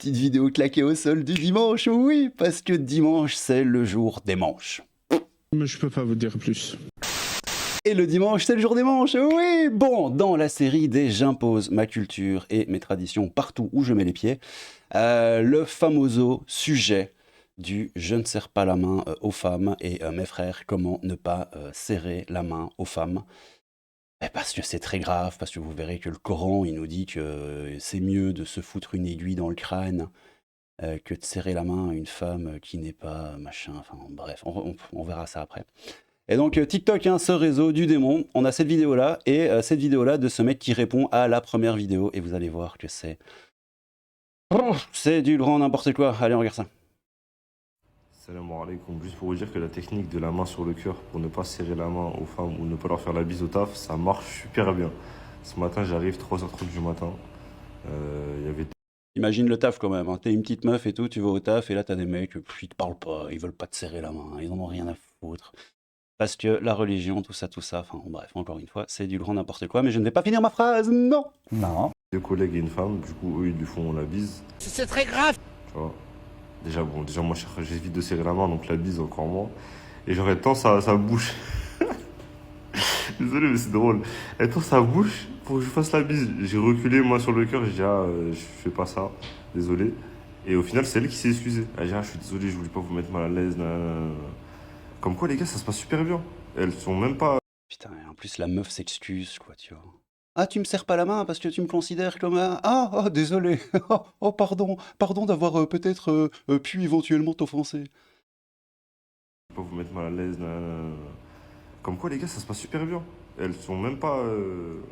petite vidéo claquée au sol du dimanche, oui, parce que dimanche, c'est le jour des manches. Mais je peux pas vous dire plus. Et le dimanche, c'est le jour des manches, oui. Bon, dans la série des J'impose ma culture et mes traditions partout où je mets les pieds, le famoso sujet du je ne serre pas la main aux femmes et mes frères, comment ne pas serrer la main aux femmes. Parce que c'est très grave, parce que vous verrez que le Coran, il nous dit que c'est mieux de se foutre une aiguille dans le crâne que de serrer la main à une femme qui n'est pas machin. Enfin bref, on verra ça après. Et donc TikTok, hein, ce réseau du démon, on a cette vidéo-là, et cette vidéo-là de ce mec qui répond à la première vidéo, et vous allez voir que c'est du grand n'importe quoi. Allez, on regarde ça. Salam alaikum. Juste pour vous dire que la technique de la main sur le cœur pour ne pas serrer la main aux femmes ou ne pas leur faire la bise au taf, ça marche super bien. Ce matin, j'arrive 3h30 du matin. Il y avait Imagine le taf quand même, hein. T'es une petite meuf et tout, tu vas au taf, et là t'as des mecs, ils te parlent pas, ils veulent pas te serrer la main, ils en ont rien à foutre. Parce que la religion, tout ça, enfin bref, encore une fois, c'est du grand n'importe quoi, mais je ne vais pas finir ma phrase, non. Non. deux collègues et une femme, du coup, eux, ils lui font la bise. C'est très grave. Tu vois. Déjà, moi, j'évite de serrer la main, donc la bise encore moins. Et genre, elle tend sa bouche. Désolé, mais c'est drôle. Elle tend sa bouche pour que je fasse la bise. J'ai reculé, moi, sur le cœur, j'ai dit, je fais pas ça, désolé. Et au final, c'est elle qui s'est excusée. Elle a dit, je suis désolé, je voulais pas vous mettre mal à l'aise. Nanana. Comme quoi, les gars, ça se passe super bien. Elles sont même pas. Putain, et en plus la meuf s'excuse, quoi, tu vois. Ah, tu me serres pas la main parce que tu me considères comme un... Ah, désolé. Oh, pardon d'avoir peut-être pu éventuellement t'offenser. Pas vous mettre mal à l'aise. Nanana. Comme quoi, les gars, ça se passe super bien. Elles sont même pas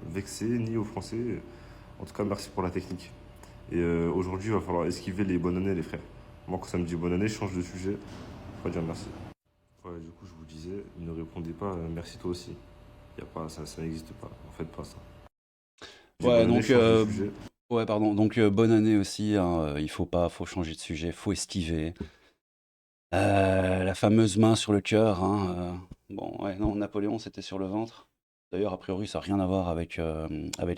vexées ni offensées. En tout cas, merci pour la technique. Et aujourd'hui, il va falloir esquiver les bonnes années, les frères. Moi, quand ça me dit bonne année, je change de sujet. Faut dire merci. Ouais, du coup, je vous disais, ne répondez pas merci toi aussi. Y a pas, ça n'existe pas. En faites pas ça. J'ai Ouais, bonne année, donc... je change de sujet. Ouais, pardon. Donc, bonne année aussi, hein, il faut changer de sujet, faut esquiver. La fameuse main sur le cœur, hein. Bon, ouais, non, Napoléon, c'était sur le ventre. D'ailleurs, a priori, ça n'a rien à voir avec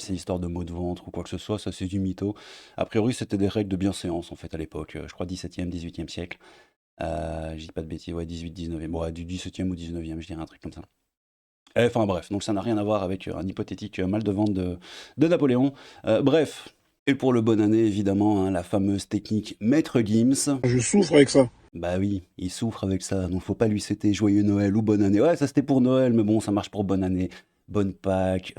ces histoires de maux de ventre ou quoi que ce soit, ça c'est du mytho. A priori, c'était des règles de bienséance, en fait, à l'époque. Je crois 17e, 18e siècle. Je dis pas de bêtises, ouais, 18, 19e. Bon, ouais, du 17e au 19e, je dirais un truc comme ça. Enfin bref, donc ça n'a rien à voir avec un hypothétique mal de ventre de Napoléon. Bref, et pour le bonne année, évidemment, hein, la fameuse technique Maître Gims. Je souffre avec ça. Bah oui, il souffre avec ça, donc faut pas lui souhaiter joyeux Noël ou bonne année. Ouais, ça c'était pour Noël, mais bon, ça marche pour bonne année, bonne Pâques,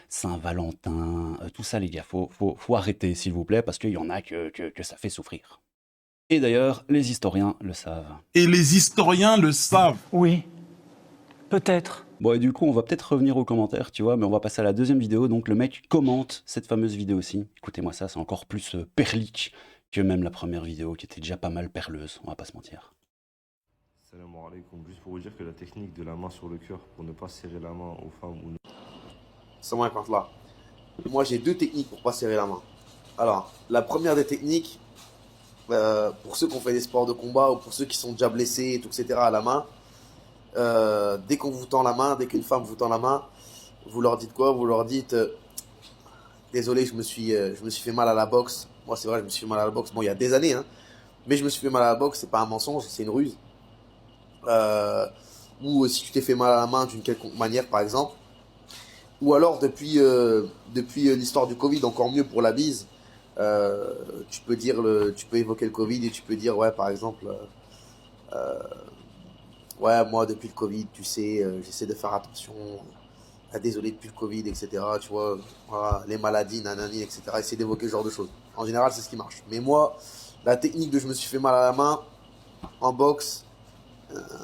Saint-Valentin, tout ça les gars, faut arrêter s'il vous plaît, parce qu'il y en a que ça fait souffrir. Et d'ailleurs, les historiens le savent. Et les historiens le savent. Oui, peut-être. Bon, et du coup, on va peut-être revenir aux commentaires, tu vois, mais on va passer à la deuxième vidéo. Donc, le mec commente cette fameuse vidéo aussi. Écoutez-moi ça, c'est encore plus perlique que même la première vidéo, qui était déjà pas mal perleuse, on va pas se mentir. Salam alaikum. Juste pour vous dire que la technique de la main sur le cœur pour ne pas serrer la main aux femmes ou. Salam alaikum là. Moi, j'ai deux techniques pour pas serrer la main. Alors, la première des techniques, pour ceux qui ont fait des sports de combat ou pour ceux qui sont déjà blessés, tout, etc. à la main, dès qu'on vous tend la main, dès qu'une femme vous tend la main, vous leur dites quoi? Vous leur dites désolé, je me suis fait mal à la boxe. Moi, c'est vrai, je me suis fait mal à la boxe. Bon, il y a des années, hein. Mais je me suis fait mal à la boxe, c'est pas un mensonge, c'est une ruse. Ou si tu t'es fait mal à la main d'une quelconque manière, par exemple. Ou alors, depuis l'histoire du Covid, encore mieux pour la bise, tu peux évoquer le Covid et tu peux dire, ouais, par exemple, ouais, moi, depuis le Covid, tu sais, j'essaie de faire attention. Désolé depuis le Covid, etc. Tu vois, voilà, les maladies, nanani, etc. Essayer d'évoquer ce genre de choses. En général, c'est ce qui marche. Mais moi, la technique de je me suis fait mal à la main en boxe,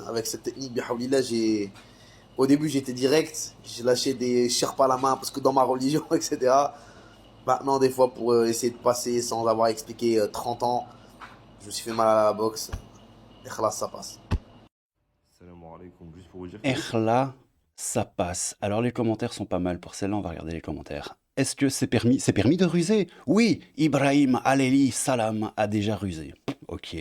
avec cette technique, bihaoulillah, au début, j'étais direct. J'ai lâché des sherpas à la main parce que dans ma religion, etc. Maintenant, des fois, pour essayer de passer sans avoir expliqué 30 ans, je me suis fait mal à la boxe. Et khalas, ça passe. Salam alaikum. Juste pour vous dire Et là, ça passe. Alors les commentaires sont pas mal. Pour celle-là, on va regarder les commentaires. Est-ce que c'est permis? C'est permis de ruser? Oui, Ibrahim Aleli Salam a déjà rusé. Ok.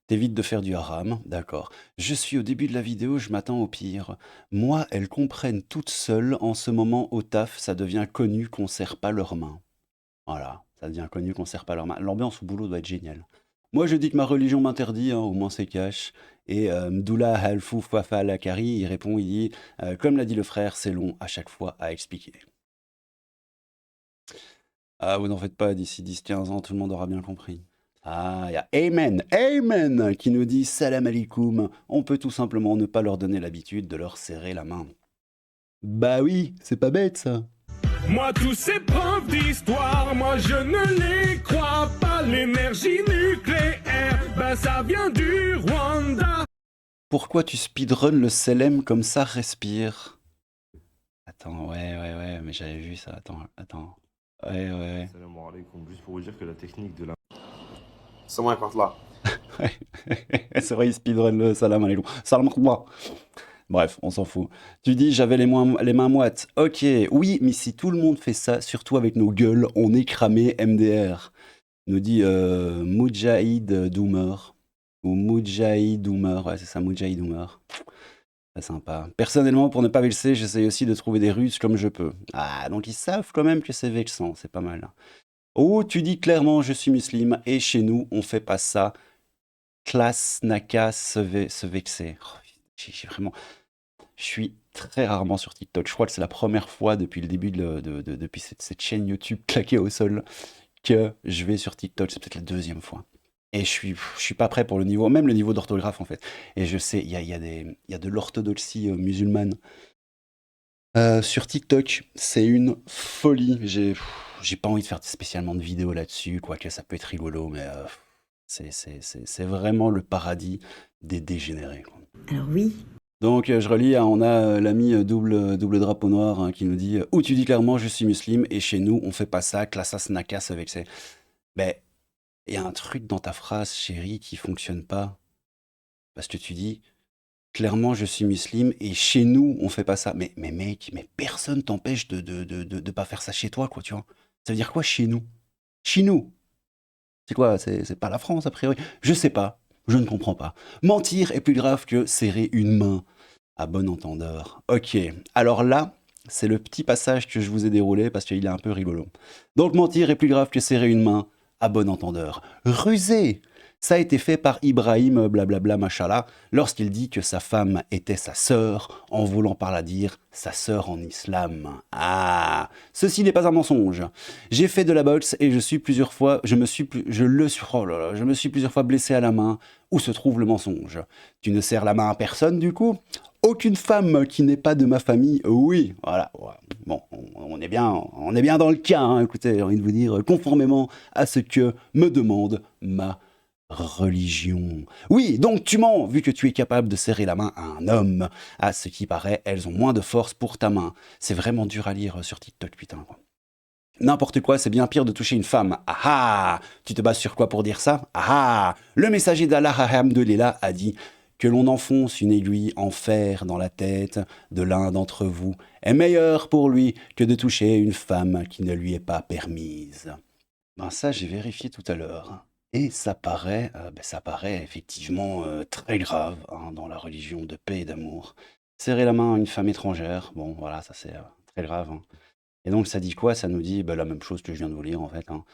T'évites de faire du haram, d'accord. Je suis au début de la vidéo, je m'attends au pire. Moi, elles comprennent toutes seules, en ce moment au taf, ça devient connu qu'on serre pas leurs mains. Voilà, Ça devient connu qu'on serre pas leurs mains. L'ambiance au boulot doit être géniale. Moi, je dis que ma religion m'interdit, hein, au moins c'est cash. Et Mdoula Halfou Fafa Lakari, il répond, il dit comme l'a dit le frère, c'est long à chaque fois à expliquer. Ah, vous n'en faites pas, d'ici 10-15 ans, tout le monde aura bien compris. Ah, il y a Amen, Amen, qui nous dit salam alaikum. On peut tout simplement ne pas leur donner l'habitude de leur serrer la main. Bah oui, c'est pas bête ça. Moi, tous ces profs d'histoire, moi je ne les crois pas. L'énergie nucléaire, ben ça vient du Rwanda. Pourquoi tu speedrun le Selem comme ça respire? Attends, ouais, mais j'avais vu ça, attends. Ouais. Salam alaikum. Juste pour vous dire que la technique de la C'est moi quand là. Ouais. C'est vrai, il speedrun le salam alaikum. Salam alaikum. Bref, on s'en fout. Tu dis, j'avais les mains moites. Ok, oui, mais si tout le monde fait ça, surtout avec nos gueules, on est cramé MDR. Nous dit Moudjahid Doomer. Ou Moudjahid Doomer, ouais, c'est ça, Moudjahid Doomer. Très sympa. Personnellement, pour ne pas vexer, j'essaye aussi de trouver des ruses comme je peux. Ah, donc ils savent quand même que c'est vexant, c'est pas mal. Oh, tu dis clairement, je suis musulman, et chez nous, on fait pas ça. Classe Naka se vexer. Oh, j'ai vraiment... Je suis très rarement sur TikTok. Je crois que c'est la première fois depuis le début depuis cette chaîne YouTube claquée au sol que je vais sur TikTok. C'est peut-être la deuxième fois. Et je suis pas prêt pour le niveau, même le niveau d'orthographe en fait. Et je sais, il y a de l'orthodoxie musulmane. Sur TikTok, c'est une folie. J'ai pas envie de faire spécialement de vidéos là-dessus, quoique ça peut être rigolo, mais c'est vraiment le paradis des dégénérés, quoi. Alors oui. Donc je relis, hein, on a l'ami double drapeau noir, hein, qui nous dit « Où tu dis clairement je suis musulman et chez nous on fait pas ça, classas nakas avec ses... » Ben, il y a un truc dans ta phrase, chérie, qui fonctionne pas. Parce que tu dis clairement je suis musulman et chez nous on fait pas ça. Mais mec, mais personne t'empêche de pas faire ça chez toi, quoi, tu vois. Ça veut dire quoi chez nous? Chez nous? C'est quoi? C'est pas la France a priori? Je sais pas. Je ne comprends pas. Mentir est plus grave que serrer une main. À bon entendeur. Ok, alors là, c'est le petit passage que je vous ai déroulé parce qu'il est un peu rigolo. Donc mentir est plus grave que serrer une main. À bon entendeur. Rusé. Ça a été fait par Ibrahim, blablabla, machallah, lorsqu'il dit que sa femme était sa sœur, en voulant par là dire sa sœur en islam. Ah, ceci n'est pas un mensonge. J'ai fait de la boxe et je me suis plusieurs fois blessé à la main. Où se trouve le mensonge? Tu ne serres la main à personne du coup? Aucune femme qui n'est pas de ma famille, oui, voilà. Bon, on est bien dans le cas, hein. Écoutez, j'ai envie de vous dire, conformément à ce que me demande ma religion. Oui, donc tu mens, vu que tu es capable de serrer la main à un homme. À ce qui paraît, elles ont moins de force pour ta main. C'est vraiment dur à lire sur TikTok, putain. N'importe quoi, c'est bien pire de toucher une femme. Ah ah! Tu te bases sur quoi pour dire ça? Ah ah! Le messager d'Allah, alhamdoulilah, a dit que l'on enfonce une aiguille en fer dans la tête de l'un d'entre vous est meilleur pour lui que de toucher une femme qui ne lui est pas permise. Ben ça, j'ai vérifié tout à l'heure. Et ça paraît effectivement très grave, hein, dans la religion de paix et d'amour. Serrer la main à une femme étrangère, bon voilà, ça c'est très grave, hein. Et donc ça dit quoi? Ça nous dit la même chose que je viens de vous lire en fait, hein.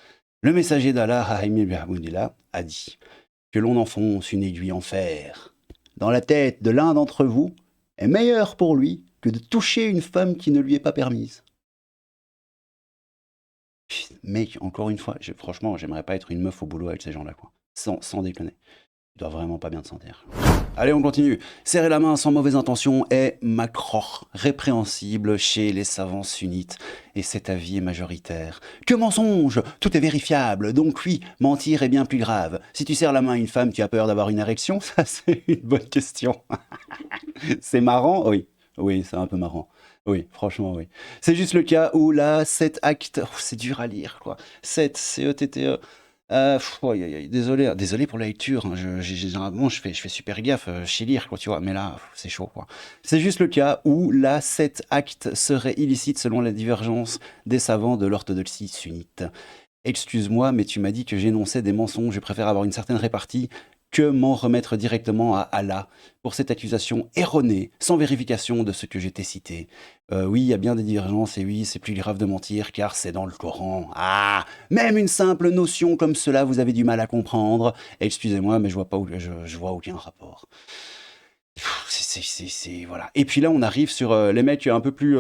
Le messager d'Allah, alhamdoulilah, a dit que l'on enfonce une aiguille en fer dans la tête de l'un d'entre vous est meilleur pour lui que de toucher une femme qui ne lui est pas permise. Mec, encore une fois, franchement, j'aimerais pas être une meuf au boulot avec ces gens-là, quoi. Sans déconner. Tu dois vraiment pas bien te sentir. Allez, on continue. Serrer la main sans mauvaise intention est macroh, répréhensible chez les savants sunnites. Et cet avis est majoritaire. Que mensonge! Tout est vérifiable. Donc oui, mentir est bien plus grave. Si tu serres la main à une femme, tu as peur d'avoir une érection? Ça, c'est une bonne question. C'est marrant? Oui. Oui, c'est un peu marrant. Oui, franchement, oui. C'est juste le cas où là, cet acte... Oh, c'est dur à lire, quoi. 7, C-E-T-T-E... Désolé pour la lecture, hein. Généralement, je fais super gaffe chez lire, quoi, tu vois. Mais là, c'est chaud, quoi. C'est juste le cas où là, cet acte serait illicite selon la divergence des savants de l'orthodoxie sunnite. Excuse-moi, mais tu m'as dit que j'énonçais des mensonges. Je préfère avoir une certaine répartie que m'en remettre directement à Allah pour cette accusation erronée, sans vérification de ce que j'ai cité. Oui, il y a bien des divergences, et oui, c'est plus grave de mentir, car c'est dans le Coran. Ah, même une simple notion comme cela, vous avez du mal à comprendre. Excusez-moi, mais je vois aucun rapport. Voilà. Et puis là, on arrive sur les mecs un peu plus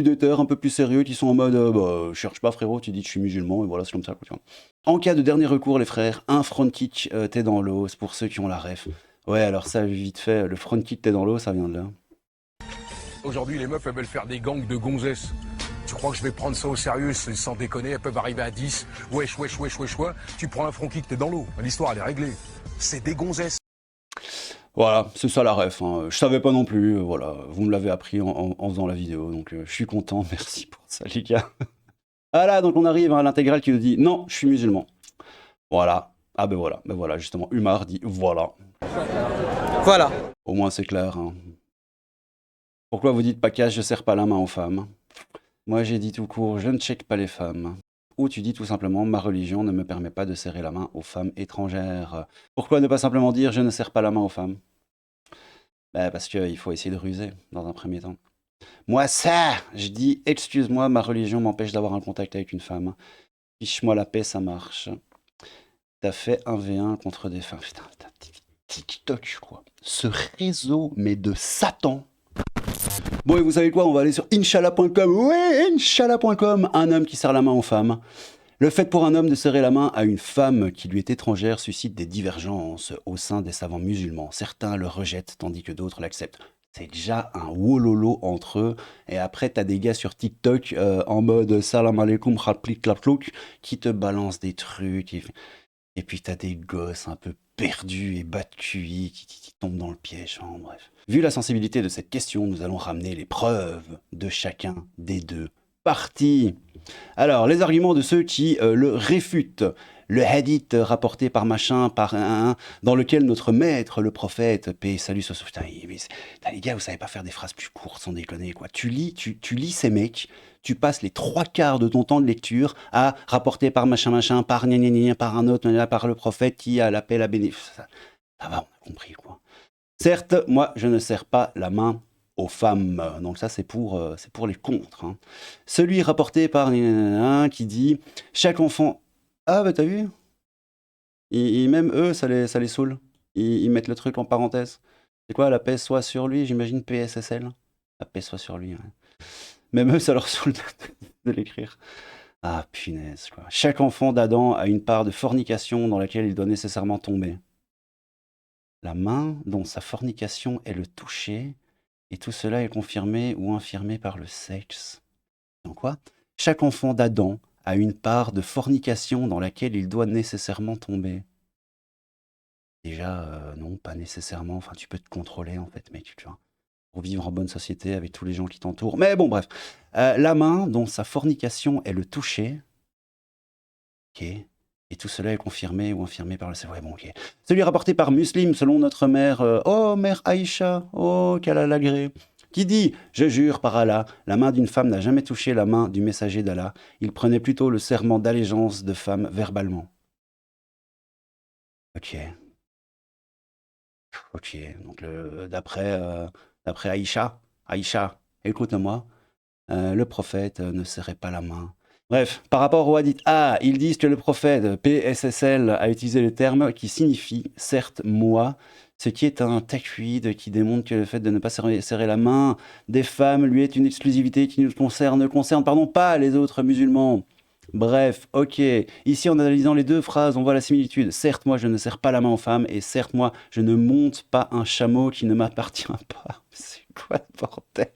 d'auteurs, un peu plus sérieux, qui sont en mode cherche pas frérot, tu dis que je suis musulman, et voilà, c'est comme ça, quoi, tu vois. En cas de dernier recours, les frères, un front kick, t'es dans l'eau, c'est pour ceux qui ont la ref. Ouais, alors ça, vite fait, le front kick, t'es dans l'eau, ça vient de là. Aujourd'hui, les meufs, elles veulent faire des gangs de gonzesses. Tu crois que je vais prendre ça au sérieux, sans déconner, elles peuvent arriver à 10. Wesh. Tu prends un front kick, t'es dans l'eau. L'histoire, elle est réglée. C'est des gonzesses. Voilà, c'est ça la ref, hein. Je savais pas non plus, voilà, vous me l'avez appris en faisant la vidéo, donc je suis content, merci pour ça les gars. Voilà, donc on arrive à l'intégrale qui nous dit « Non, je suis musulman ». Voilà, ah ben voilà, justement, Umar dit « Voilà ». Voilà. Au moins c'est clair, hein. Pourquoi vous dites Pacage, je serre pas la main aux femmes? Moi j'ai dit tout court, je ne check pas les femmes. Ou tu dis tout simplement, ma religion ne me permet pas de serrer la main aux femmes étrangères. Pourquoi ne pas simplement dire, je ne serre pas la main aux femmes? Ben parce qu'il faut essayer de ruser, dans un premier temps. Moi ça, je dis, excuse-moi, ma religion m'empêche d'avoir un contact avec une femme. Fiche-moi la paix, ça marche. T'as fait un V1 contre des femmes. Putain, TikTok, quoi. Ce réseau, mais de Satan. Bon, et vous savez quoi, on va aller sur Inch'Allah.com. Ouais, Inch'Allah.com. Un homme qui serre la main aux femmes. Le fait pour un homme de serrer la main à une femme qui lui est étrangère suscite des divergences au sein des savants musulmans. Certains le rejettent tandis que d'autres l'acceptent. C'est déjà un wololo entre eux. Et après, t'as des gars sur TikTok en mode salam alaikum, qui te balancent des trucs. Et puis t'as des gosses un peu perdus et bas de QI qui tombent dans le piège. Enfin, bref. Vu la sensibilité de cette question, nous allons ramener les preuves de chacun des deux parties. Alors, les arguments de ceux qui le réfutent. Le hadith rapporté par machin, par un, dans lequel notre maître, le prophète, paix et salut sur putain, les gars, vous savez pas faire des phrases plus courtes, sans déconner, quoi. Tu lis ces mecs, tu passes les 3/4 de ton temps de lecture à rapporter par machin, par gna gna gna, par un autre, par le prophète qui a la paix, la bénédiction. Ça va, on a compris, quoi. Certes, moi, je ne serre pas la main aux femmes. Donc ça, c'est pour les contres, hein. Celui rapporté par qui dit « Chaque enfant... » Ah, bah t'as vu, même eux, ça les saoule. Ils mettent le truc en parenthèse. C'est quoi, la paix soit sur lui, j'imagine PSSL. La paix soit sur lui, ouais. Même eux, ça leur saoule de l'écrire. Ah, punaise, quoi. Chaque enfant d'Adam a une part de fornication dans laquelle il doit nécessairement tomber. La main dont sa fornication est le toucher, et tout cela est confirmé ou infirmé par le sexe. Donc quoi? Chaque enfant d'Adam a une part de fornication dans laquelle il doit nécessairement tomber. Déjà, non, pas nécessairement. Enfin, tu peux te contrôler, en fait, mec, tu vois, pour vivre en bonne société avec tous les gens qui t'entourent. Mais bon, bref. La main dont sa fornication est le toucher. Ok. Et tout cela est confirmé ou infirmé par le... Ouais, bon, ok. Celui rapporté par Muslim, selon notre mère... oh, mère Aïcha, oh, qu'elle a l'agré, qui dit « Je jure par Allah, la main d'une femme n'a jamais touché la main du messager d'Allah. Il prenait plutôt le serment d'allégeance de femme verbalement. » Ok. Ok, donc d'après Aïcha, écoute-moi, le prophète ne serrait pas la main. Bref, par rapport au hadith A, ils disent que le prophète, PSSL, a utilisé le terme qui signifie « certes, moi », ce qui est un taqwid qui démontre que le fait de ne pas serrer la main des femmes lui est une exclusivité qui nous concerne pas les autres musulmans. Bref, ok, ici en analysant les deux phrases, on voit la similitude. Certes, moi je ne serre pas la main aux femmes, et certes, moi je ne monte pas un chameau qui ne m'appartient pas. C'est quoi le bordel?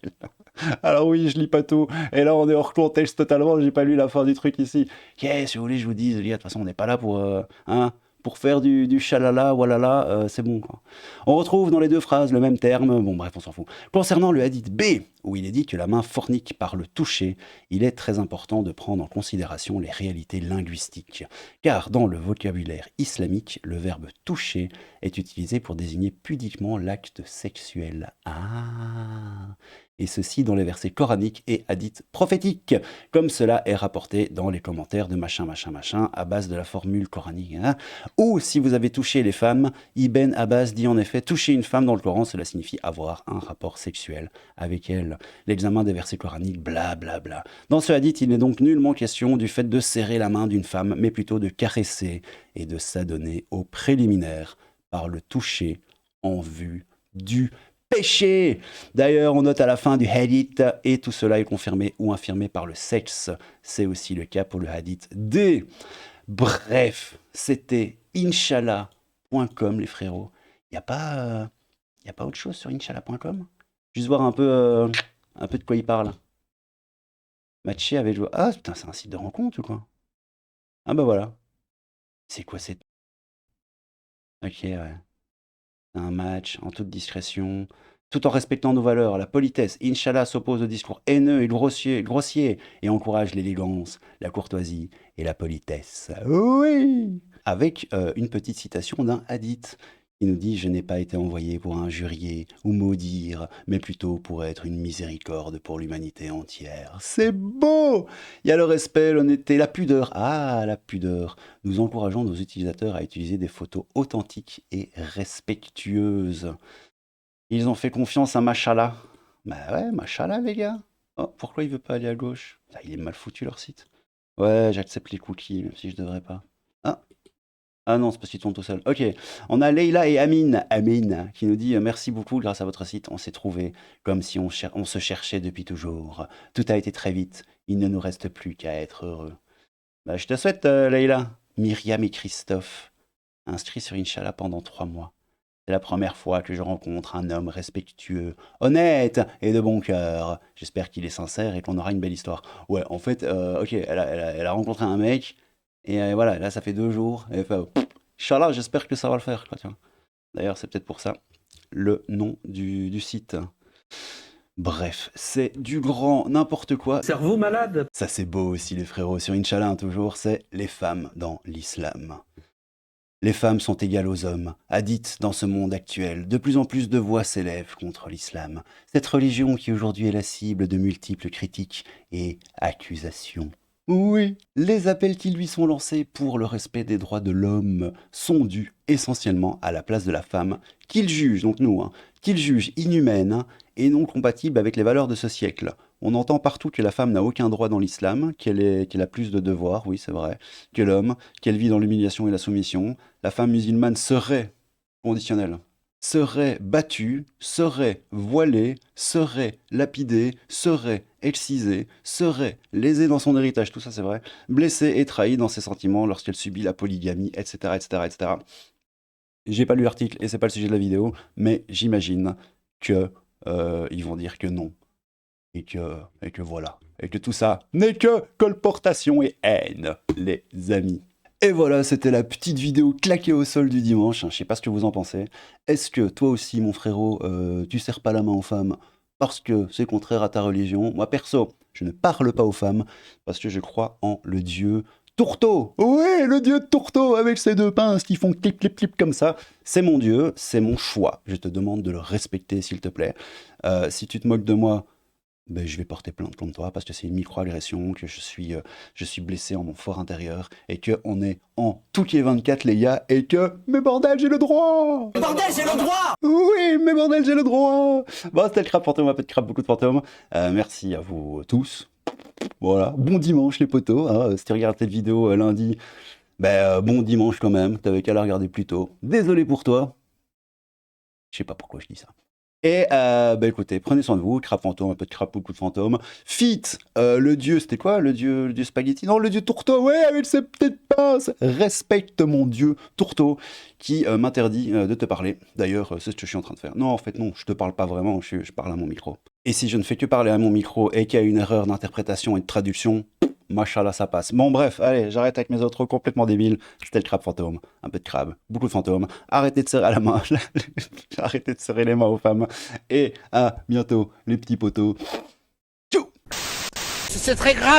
Alors oui, je lis pas tout, et là on est hors contexte totalement, j'ai pas lu la fin du truc ici. Ok, si vous voulez je vous dis, de toute façon on n'est pas là pour faire du chalala, walala, c'est bon, quoi. On retrouve dans les deux phrases le même terme, bon bref, on s'en fout. Concernant le hadith B, où il est dit que la main fornique par le toucher, il est très important de prendre en considération les réalités linguistiques. Car dans le vocabulaire islamique, le verbe toucher est utilisé pour désigner pudiquement l'acte sexuel. Ah, et ceci dans les versets coraniques et hadiths prophétiques, comme cela est rapporté dans les commentaires de machin, machin, machin, à base de la formule coranique. Hein. Ou si vous avez touché les femmes, Ibn Abbas dit en effet, toucher une femme dans le Coran, cela signifie avoir un rapport sexuel avec elle. L'examen des versets coraniques, bla bla bla. Dans ce hadith, il n'est donc nullement question du fait de serrer la main d'une femme, mais plutôt de caresser et de s'adonner aux préliminaires par le toucher en vue du péché. D'ailleurs, on note à la fin du hadith, et tout cela est confirmé ou infirmé par le sexe. C'est aussi le cas pour le hadith D. Bref, c'était Inch'Allah.com, les frérots. Il n'y a pas autre chose sur Inch'Allah.com? Juste voir un peu de quoi il parle. Matché avec joué. Ah putain, c'est un site de rencontre ou quoi? Ah bah voilà. C'est quoi cette... Ok, ouais. Un match en toute discrétion, tout en respectant nos valeurs, la politesse. Inch'Allah s'oppose au discours haineux et grossier et encourage l'élégance, la courtoisie et la politesse. Oui. Avec une petite citation d'un hadith qui nous dit « Je n'ai pas été envoyé pour injurier ou maudire, mais plutôt pour être une miséricorde pour l'humanité entière. » C'est beau! Il y a le respect, l'honnêteté, la pudeur. Ah, la pudeur. Nous encourageons nos utilisateurs à utiliser des photos authentiques et respectueuses. Ils ont fait confiance à Machallah. Bah ouais, Machallah, les gars. Oh, pourquoi il veut pas aller à gauche? Ah, il est mal foutu, leur site. Ouais, j'accepte les cookies, même si je devrais pas. Ah non, c'est parce qu'ils tournent tout seuls. Ok, on a Leïla et Amine, qui nous dit « Merci beaucoup, grâce à votre site, on s'est trouvés comme si on se cherchait depuis toujours. Tout a été très vite, il ne nous reste plus qu'à être heureux. » Bah, je te souhaite, Leïla. Myriam et Christophe, inscrits sur Inch'Allah pendant 3 mois. C'est la première fois que je rencontre un homme respectueux, honnête et de bon cœur. J'espère qu'il est sincère et qu'on aura une belle histoire. Ouais, en fait, ok, elle a rencontré un mec... Et voilà, là ça fait 2 jours. Et Inch'Allah, j'espère que ça va le faire. Quoi, d'ailleurs, c'est peut-être pour ça le nom du site. Bref, c'est du grand n'importe quoi. Cerveau malade. Ça c'est beau aussi les frérots. Sur Inch'Allah, hein, toujours, c'est les femmes dans l'islam. Les femmes sont égales aux hommes, hadith dans ce monde actuel. De plus en plus de voix s'élèvent contre l'islam. Cette religion qui aujourd'hui est la cible de multiples critiques et accusations. Oui, les appels qui lui sont lancés pour le respect des droits de l'homme sont dus essentiellement à la place de la femme, qu'il juge, donc nous, qu'il juge inhumaine et non compatible avec les valeurs de ce siècle. On entend partout que la femme n'a aucun droit dans l'islam, qu'elle a plus de devoirs, oui c'est vrai, que l'homme, qu'elle vit dans l'humiliation et la soumission. La femme musulmane serait conditionnelle. Serait battue, serait voilée, serait lapidée, serait excisée, serait lésée dans son héritage, tout ça c'est vrai, blessée et trahie dans ses sentiments lorsqu'elle subit la polygamie, etc., etc., etc. J'ai pas lu l'article et c'est pas le sujet de la vidéo, mais j'imagine que ils vont dire que non, et que voilà, et que tout ça n'est que colportation et haine, les amis. Et voilà, c'était la petite vidéo claquée au sol du dimanche. Je sais pas ce que vous en pensez. Est-ce que toi aussi, mon frérot, tu serres pas la main aux femmes parce que c'est contraire à ta religion? Moi, perso, je ne parle pas aux femmes parce que je crois en le dieu Tourteau. Oui, le dieu Tourteau avec ses 2 pinces qui font clip, clip, clip comme ça. C'est mon dieu, c'est mon choix. Je te demande de le respecter, s'il te plaît. Si tu te moques de moi, ben, je vais porter plainte contre toi parce que c'est une micro-agression, que je suis blessé en mon fort intérieur et qu'on est en Touquet 24 les gars et que, mais bordel j'ai le droit. Bordel, j'ai le droit. Oui, mais bordel j'ai le droit. Bon, c'était le crabe fantôme, un peu de crabe, beaucoup de fantômes. Merci à vous tous. Voilà, bon dimanche les potos. Hein. Si tu regardes cette vidéo lundi, ben bon dimanche quand même, t'avais qu'à la regarder plus tôt. Désolé pour toi. Je sais pas pourquoi je dis ça. Et bah écoutez, prenez soin de vous, crabe fantôme, un peu de crabe, beaucoup de fantômes. Fit, le dieu, c'était quoi? Le dieu spaghetti? Non, le dieu Tourteau, ouais, avec ses petites pinces. Respecte mon dieu Tourteau, qui m'interdit de te parler. D'ailleurs, c'est ce que je suis en train de faire. Non, en fait, non, je te parle pas vraiment, je parle à mon micro. Et si je ne fais que parler à mon micro et qu'il y a une erreur d'interprétation et de traduction, machallah, ça passe. Bon, bref, allez, j'arrête avec mes autres complètement débiles. C'était le crabe fantôme. Un peu de crabe, beaucoup de fantômes. Arrêtez de serrer à la main. Arrêtez de serrer les mains aux femmes. Et à bientôt, les petits potos. Tchou! C'est très grave.